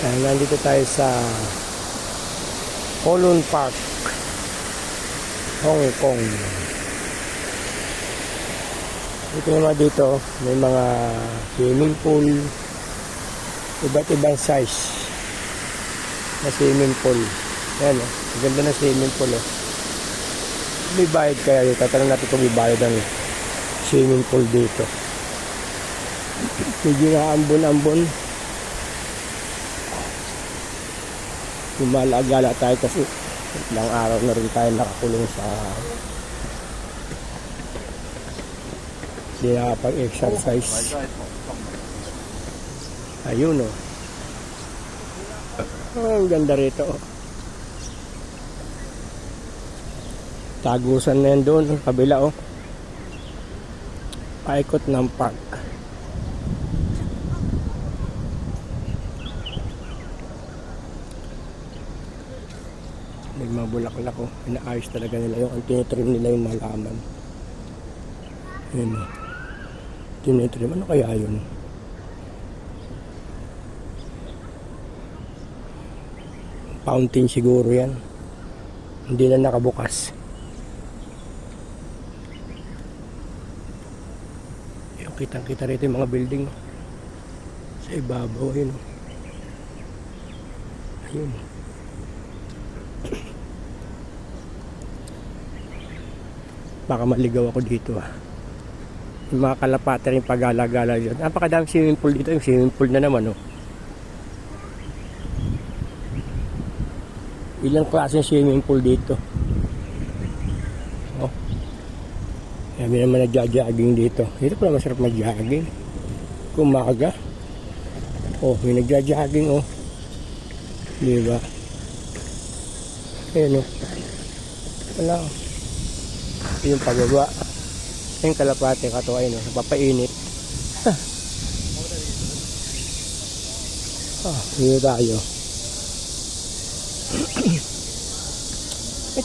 Nandito tayo sa Kowloon Park, Hong Kong. Ito naman dito, may mga swimming pool, iba't ibang size na swimming pool. Ayan o, ganda na swimming pool o. May bayad kaya dito. Tatanong natin kung may bayad ang swimming pool dito. Medyo naambon-ambon. Gumala-gala tayo kasi ilang araw na rin tayo nakakulong sa hindi nakapag-exercise. Ayun o. Ang ganda rito o. Tagusan na yan doon, kabila o. Paikot ng park. May mga bulaklak o. Inaayos talaga nila yung ang tinitrim nila yung malaman. Yun o. Tinitrim. Ano kaya yun? Fountain siguro yan. Hindi na nakabukas. Yung kitang-kita rito yung mga building o. Sa ibabaw yun o. Ayun. Baka maligaw ako dito ah. Yung mga kalapate rin pag-gala-gala dyan. Napakadaming swimming pool dito. Yung swimming pool na naman oh. Ilang klase ng swimming pool dito. Oh. Kami naman nagja-jogging dito. Dito pala masarap mag-jogging. Kumaga. Oh, may nagja-jogging oh. Diba? Ayan oh. Wala oh. Yung pababa yung kalapate katuwa yun napapainit dito tayo.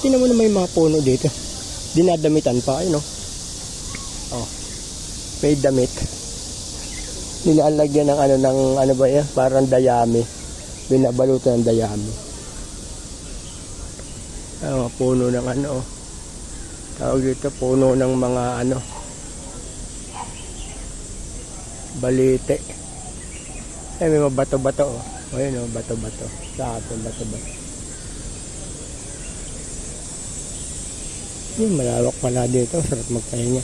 Tinan mo na may mga puno dito dinadamitan pa ayun may damit nilalagyan ng ano ba yan parang dayami binabalutan ng dayami mga puno ng tawag dito puno ng mga balite may mga bato-bato ayun bato-bato sa atin bato-bato yun malawak pala dito sarap magpahinga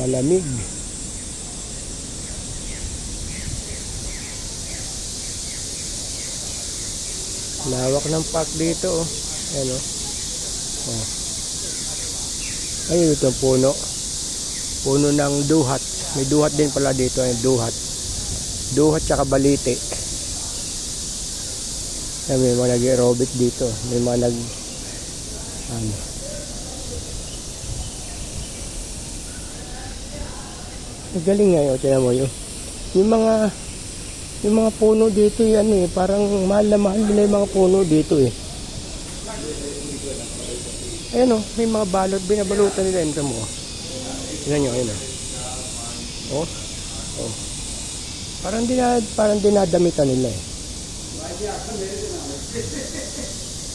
malamig lawak ng park dito ayun ayun itong puno ng duhat may duhat din pala dito duhat tsaka balite may mga nag-aerobic dito may mga galing nga tinan mo yung mga puno dito parang mahal na mahal nila yung mga puno dito Ayan may mga balot, binabalutan nila ito mo. Tingnan nyo, ayun Parang dinadamitan nila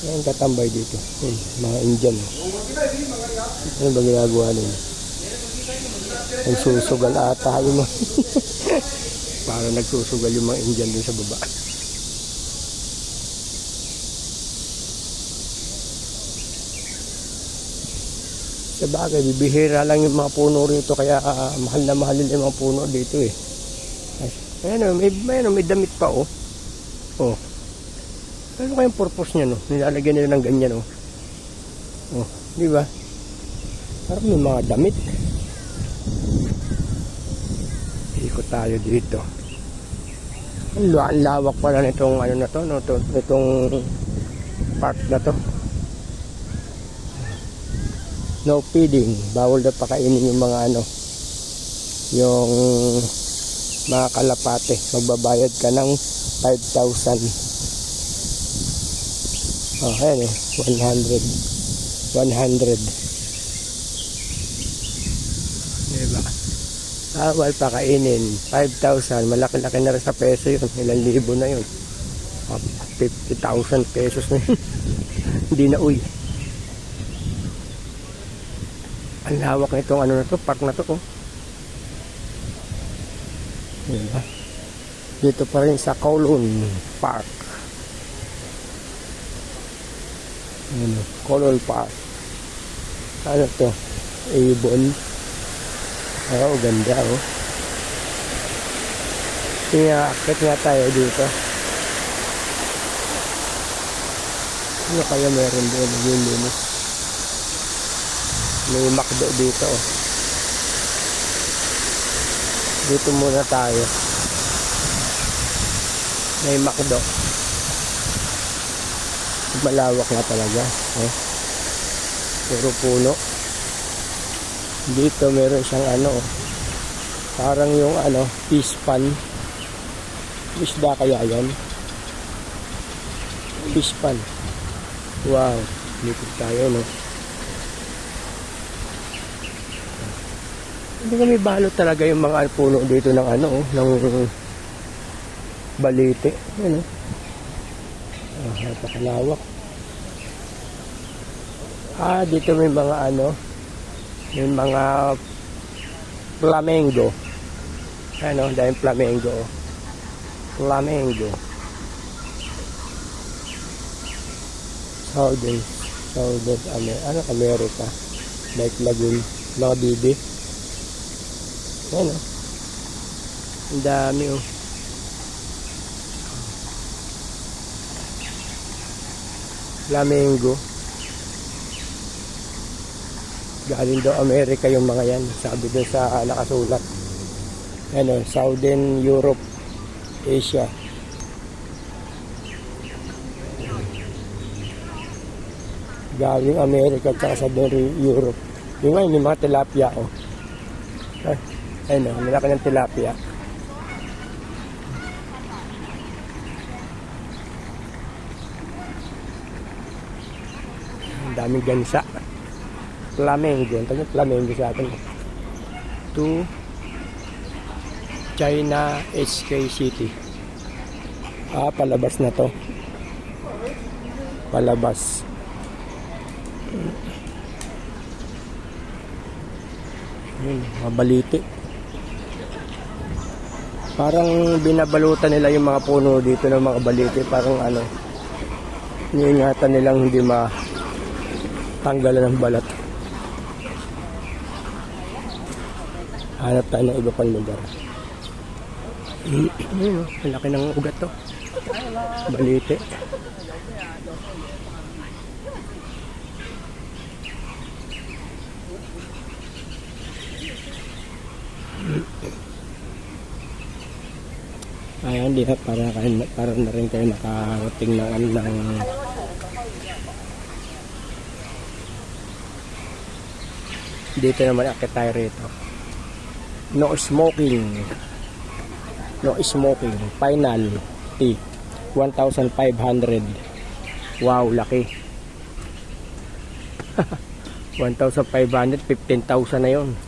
Ayan, katambay dito. Ayan, mga Indian Ano ba ginagawa nila? Nagsusugal ata yun Parang nagsusugal yung mga Indian dun sa baba. Sabagay, bibihira lang yung mga puno rito kaya mahal na mahal din yung mga puno dito Ayan may damit pa Ano kayang purpose niya nilalagyan nila ng ganyan di ba? Parang may mga damit. Ikot tayo dito. Ang lawak pala nitong nitong park na to. No feeding, bawal na pakainin yung mga yung mga kalapate. Magbabayad ka ng 5,000. Ayan 100. Diba? Bawal pakainin. 5,000. Malaki-laki na rin sa peso yun. Ilang libo na yun. 50,000 pesos na yun. Hindi na uy. Ang lawak nitong ano na to, park na to. Oh. Diba? Dito pa rin sa Kowloon Park. Ano, Kowloon Park. Ano to? Ibon. Oh, ganda oh. Kaya akit nga tayo dito. Ano kaya meron doon? Yun. May McDo dito oh. Dito muna tayo. May McDo. Malawak nga talaga. Eh. Puro puno. Dito meron siyang ano. Parang yung ano, fish pan. Isda kaya yan? Fish pan. Wow. Dito tayo no. Hindi kami balot talaga yung mga puno dito ng ano, ng balite. Ano? Napakalawak. Dito may mga ano, may mga flamingo. Ano, dahil flamingo. Flamingo. Southern America. Like lagoon, mga bibi. Ano? Ang dami oh. Flamingo. Galing daw Amerika yung mga yan. Sabi doon sa nakasulat. Ano, Southern Europe, Asia. Galing Amerika at saka sa Europe. Yung ngayon, yung mga tilapia oh. Ayun oh, malaki ng tilapia. Ang daming gansa. Flamingo. Ang tawag flamingo sa atin. To China SK City. Palabas na to. Palabas. Mabaliti. Parang binabalutan nila yung mga puno dito ng mga baliti. Parang ano, iniingatan nilang hindi matanggalan ng balat. Hanap tayo ng iba pang lugar. Ayun o, malaki ng ugat to. Balite. Ayan, di ba, para na rin kayo nakarating ng ano ng dito naman akit tayo rito. No smoking. No smoking. Final tea. 1,500. Wow, laki. 1,500, 15,000 na yun.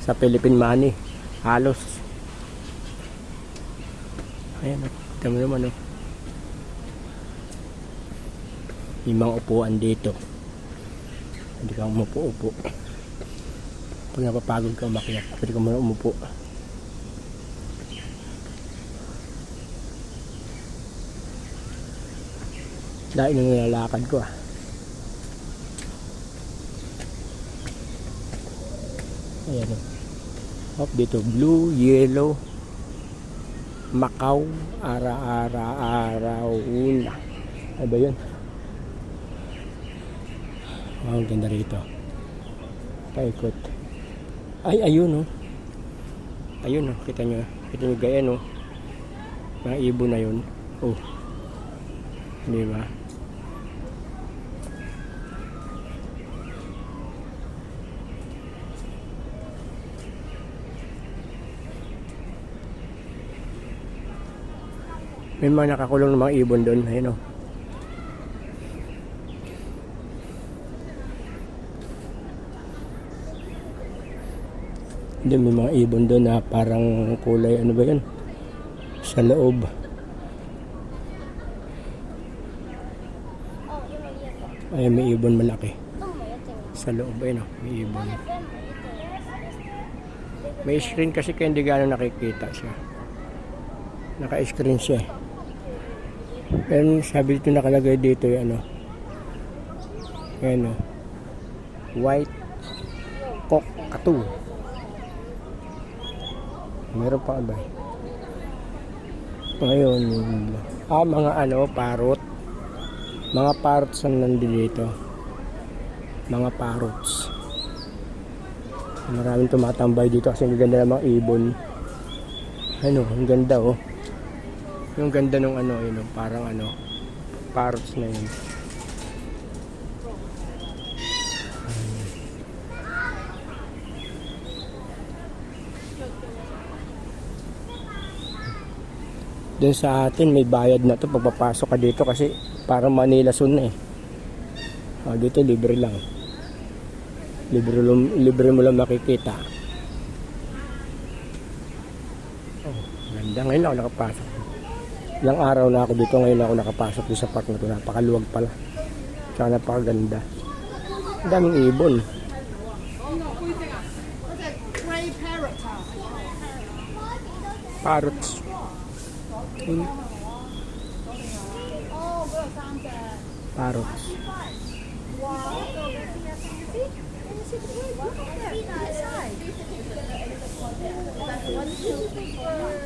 Sa Philippine money. Halos. Ayan, kita mo naman, oh. May mga upuan dito. Hindi ka umupo-upo. Pag napapagod ka umakyat, pwede ka muna umupo. Dahil nang nilalakad ko, ah. Ayan, oh. Up dito, blue, yellow, Macau, Arauna. Ano ba yun? Wow, ang ganda rito. Paikot. Ay, ayun oh. Ayun oh, kita nyo. Kita nyo gaya oh. Mga ibon na yun. Oh. Di ba? May mga nakakulong ng mga ibon doon. Ayun oh. Doon may mga ibon doon na parang kulay, ano ba yun? Sa loob. Ay, may ibon malaki. Sa loob, ayun oh, may ibon. May screen kasi kaya hindi gano'n nakikita siya. Naka-screen siya. Pero sabi dito nakalagay dito yung ano. Ayan oh. White cockatoo. Meron pa ba? Ngayon, mga ano, parrot. Mga parrots ang nandito. Mga parrots. Maraming tumatambay dito kasi ang ganda ng mga ibon. Ano, ang ganda oh. Yung ganda ng ano, yun, parang ano, parrots na yun. Doon sa atin may bayad na to pagpapasok ka dito kasi parang Manila Zone eh. Dito libre lang. Libre mo lang makikita. Oh, ganda. Ngayon ako nakapasok. Ilang araw na ako dito. Ngayon ako nakapasok dito sa park na ito. Napakaluwag pala. Tsaka napakaganda. Ang daming ibon. Parrots. Parrots.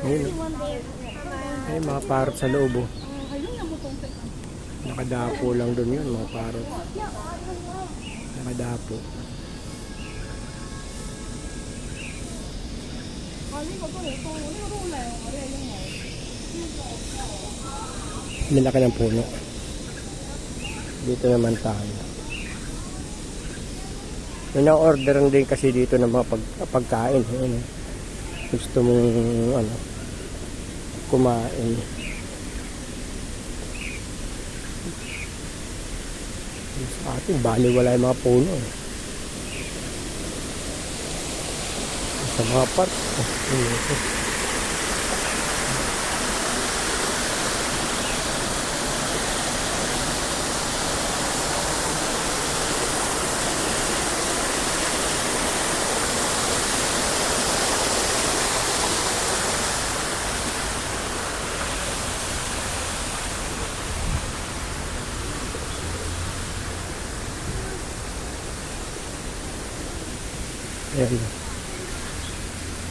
Ayun. Ay, mga parrot sa loob oh. Nakadapo lang doon yun, mga parrot. Nakadapo. Malaki ng puno. Dito naman tayo. May na-orderan din kasi dito ng mga pagkain. Ayun. Gusto mong ano, kumain. Sa atin, baliwala yung mga puno. Sa mga park. Ayan.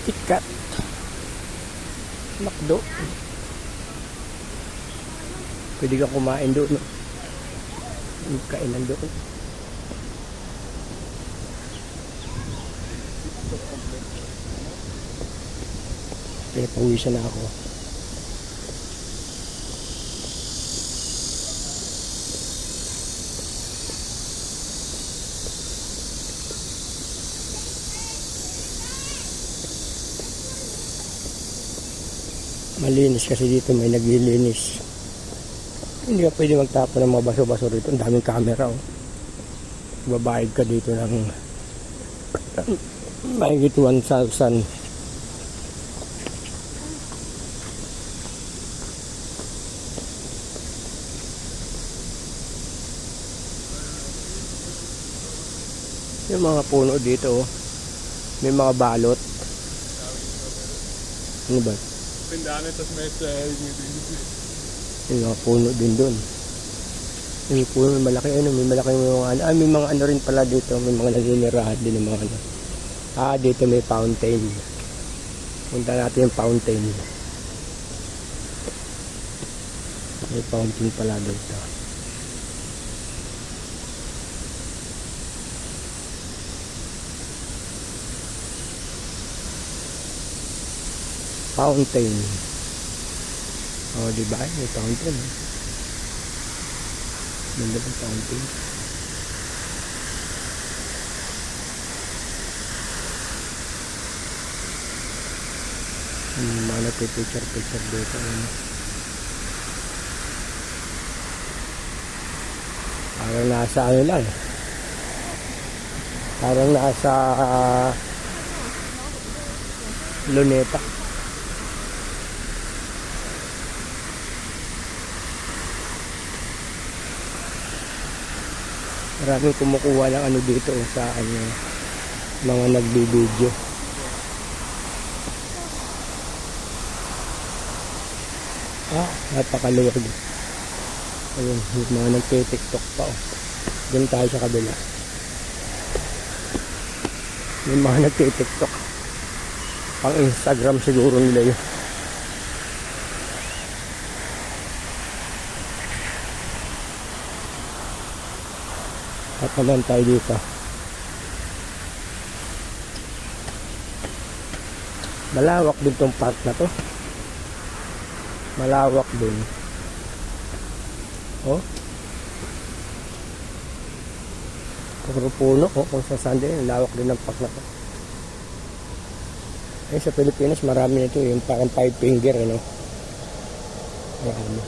KitKat. McDo. Pwede ka kumain doon. Kainan doon. Kaya pawisan na ako. Malinis kasi dito, may naglilinis. Hindi ka pwede magtapon ng mga baso-baso rito. Ang daming camera oh. Babayad ka dito ng mahigit 1,000. Yung mga puno dito oh. May mga balot. Ano ba? Yung mga puno din doon. Yung puno may malaki ano, may malaki mga ano, may mga ano rin pala dito, may mga naninirahan din ng mga ano. Dito may fountain. Punta natin yung fountain. May fountain pala dito. Fountain. Oh, diba? May fountain. Ganda ng fountain. Mga nagpipicture dito. Parang nasa ano lang. Parang nasa Luneta. Maraming kumukuha ng ano dito sa ano, mga nagbibideo. Napakaluwag. Ayun, yung mga nagtitiktok pa. Oh. Doon tayo sa kabila. Yung mga nagtitiktok. Pang Instagram siguro nila yun. At naman tayo dito. Malawak din tong park na to. Malawak din. Oh. Puro puno. Oh, kung saan din, lawak din ng park na to. Eh, sa Pilipinas, marami nito. Yung parang 5 finger, ano. Marami.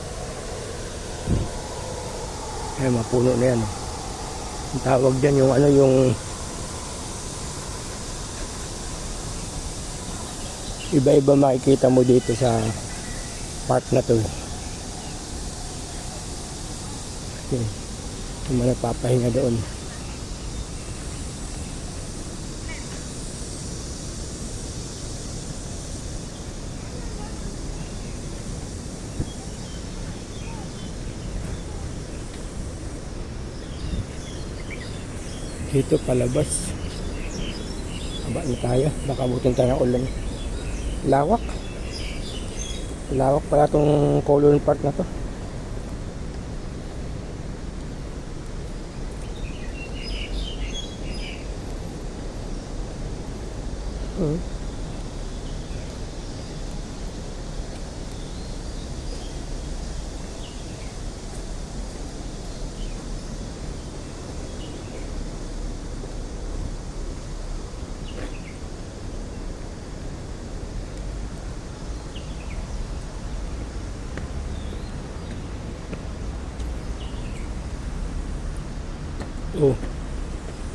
Eh, mapuno na yan. Ang tawag dyan yung ano, yung iba-iba makikita mo dito sa park na to. Okay. Yung mga nagpapahinga doon. Dito palabas. Aba na tayo. Baka abutin tayo ng ulan. Lawak. Lawak pala itong Colon Park na to. Oh,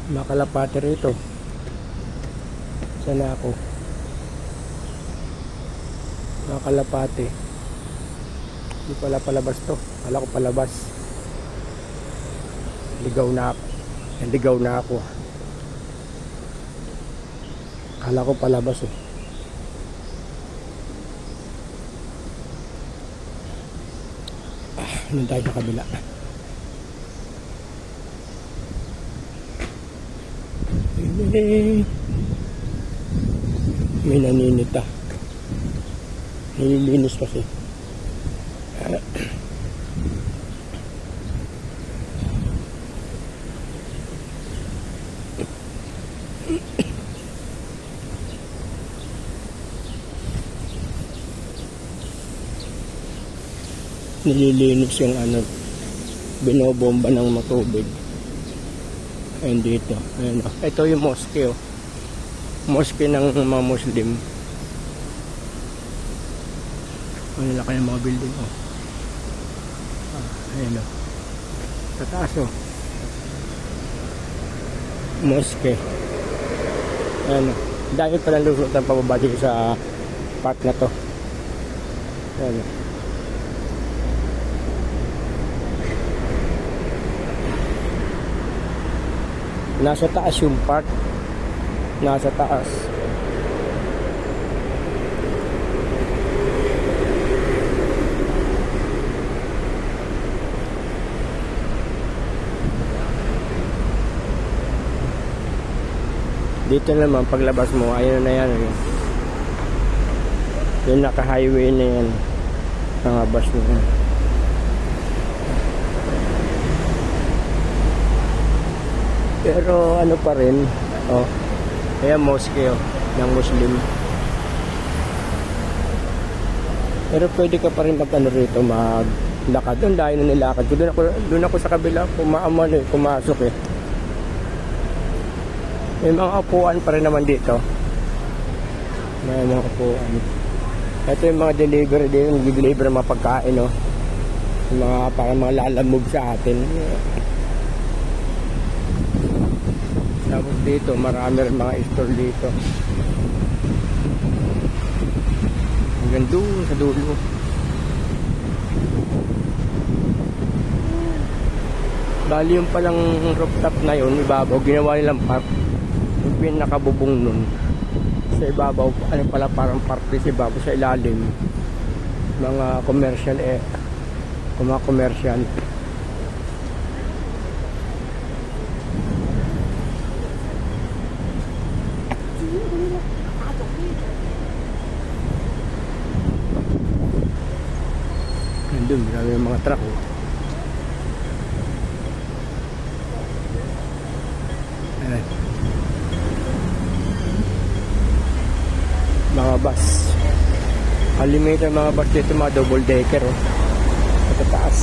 makalapate rito. Sana ako. Makalapate. Hindi pala palabas to. Kala ko palabas. Ligaw na ako. Ligaw na ako. Kala ko palabas eh. Nandun tayo sa kabila. May naninita. Nililinis kasi. Nililinis yung ano, binobomba ng matubig. Ayan dito. Ayan, oh. Ito yung mosque. Oh. Mosque ng mga Muslim. Ano laki ng mga building. Oh. Ayan o. Sa taas o. Mosque. Ayan o. Dahil palang lusot ang pababa dito sa park na to. Ayan o. Nasa taas yung park. Nasa taas. Dito naman paglabas mo, ayun na yan. Yung naka-highway na yan. Mga bus na yan. Pero ano pa rin, oh, ayan mosque oh, ng Muslim. Pero pwede ka pa rin mag-ano rito, maglakad. Doon dahil na nilakad. Doon ako sa kabila, pumasok eh. May mga upuan pa rin naman dito. May mga upuan. Ito yung mga delivery din, nag-deliver ng mga pagkain oh. Yung mga parang mga lalamove sa atin. Tapos dito, marami rin mga store dito. Hanggang doon sa dulo. Bali yung palang rooftop na yun, ibabaw, ginawa nilang park. Yung pinakabubong nun. Sa ibabaw, ano pala, parang park din sa ibabaw, sa ilalim. Mga commercial mga commercial. Nandun, marami yung mga truck. Ayan. Mga bus. Unlimited mga bus dito, mga double decker. Sa taas.